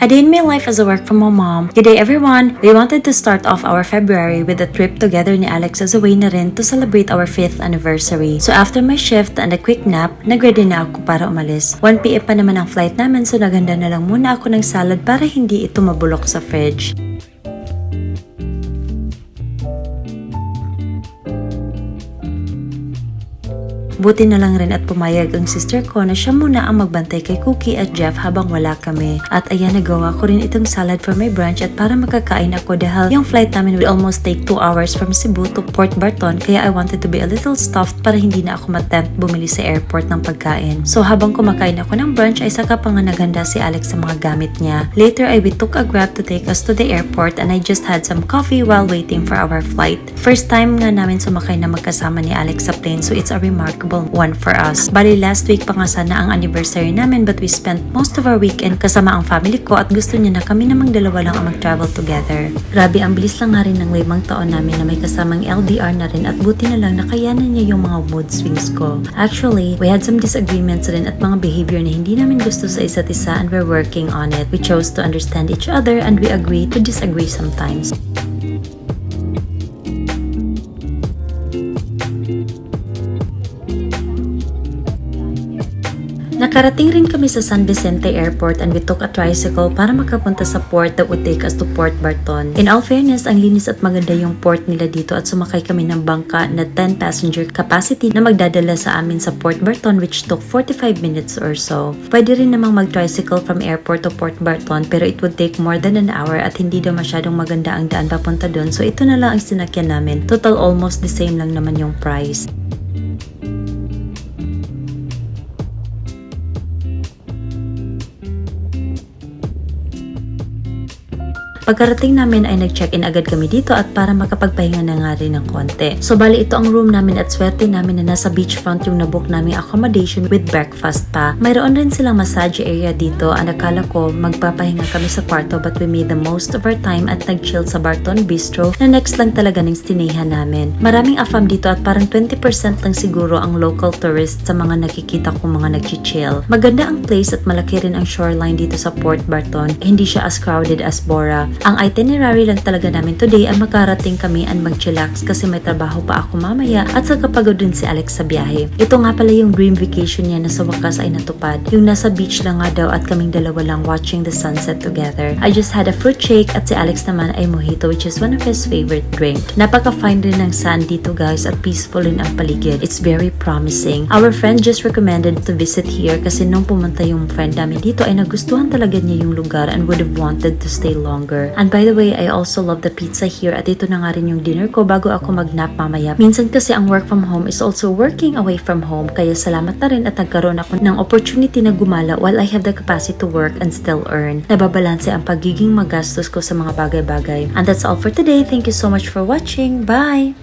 A day in my life as a work from home mom. Good day everyone! We wanted to start off our February with a trip together ni Alex as a way na rin to celebrate our 5th anniversary. So after my shift and a quick nap, nag-ready na ako para umalis. 1 PM pa naman ang flight namin so naganda na lang muna ako ng salad para hindi ito mabulok sa fridge. Buti na lang rin at pumayag ang sister ko na siya muna ang magbantay kay Cookie at Jeff habang wala kami. At ayan, nagawa ko rin itong salad for my brunch at para makakain ako dahil yung flight namin will almost take 2 hours from Cebu to Port Barton kaya I wanted to be a little stuffed para hindi na ako matempt bumili sa airport ng pagkain. So habang kumakain ako ng brunch ay saka pa nga naghanda si Alex sa mga gamit niya. Later ay we took a grab to take us to the airport and I just had some coffee while waiting for our flight. First time nga namin sumakay na magkasama ni Alex sa plane so it's a remarkable one for us. Bali last week pa nga sana ang anniversary namin but we spent most of our weekend kasama ang family ko at gusto niya na kami namang dalawa lang ang mag-travel together. Grabe, ang bilis lang nga rin ng 5 taon namin na may kasamang LDR na rin at buti na lang nakayanan niya yung mga mood swings ko. Actually, we had some disagreements rin at mga behavior na hindi namin gusto sa isa't isa and we're working on it. We chose to understand each other and we agree to disagree sometimes. Nakarating rin kami sa San Vicente Airport and we took a tricycle para makapunta sa port that would take us to Port Barton. In all fairness, ang linis at maganda yung port nila dito at sumakay kami ng bangka na 10 passenger capacity na magdadala sa amin sa Port Barton which took 45 minutes or so. Pwede rin namang mag-tricycle from airport to Port Barton pero it would take more than an hour at hindi daw masyadong maganda ang daan papunta doon so ito na lang ang sinakyan namin. Total almost the same lang naman yung price. Pagkarating namin ay nag-check-in agad kami dito at para makapagpahinga na nga rin ng konti. So bali ito ang room namin at swerte namin na nasa beachfront yung nabook naming accommodation with breakfast pa. Mayroon rin silang massage area dito at akala ko magpapahinga kami sa kwarto but we made the most of our time at nag-chill sa Barton Bistro na next lang talaga ng stinahan namin. Maraming afam dito at parang 20% lang siguro ang local tourists sa mga nakikita kong mga nag-chill. Maganda ang place at malaki rin ang shoreline dito sa Port Barton. Hindi siya as crowded as Bora. Ang itinerary lang talaga namin today ay makarating kami and mag-chillax kasi may trabaho pa ako mamaya at saka pagod din si Alex sa biyahe. Ito nga pala yung dream vacation niya na sa wakas ay natupad. Yung nasa beach lang nga daw at kaming dalawa lang watching the sunset together. I just had a fruit shake at si Alex naman ay mojito which is one of his favorite drink. Napaka-fine rin ng sand dito guys at peaceful rin ang paligid. It's very promising. Our friend just recommended to visit here kasi nung pumunta yung friend namin dito ay nagustuhan talaga niya yung lugar and would have wanted to stay longer. And by the way, I also love the pizza here at ito na nga rin yung dinner ko bago ako mag-nap mamaya. Minsan kasi ang work from home is also working away from home kaya salamat na rin at nagkaroon ako ng opportunity na gumala while I have the capacity to work and still earn. Nababalanse ang pagiging magastos ko sa mga bagay-bagay. And that's all for today. Thank you so much for watching. Bye!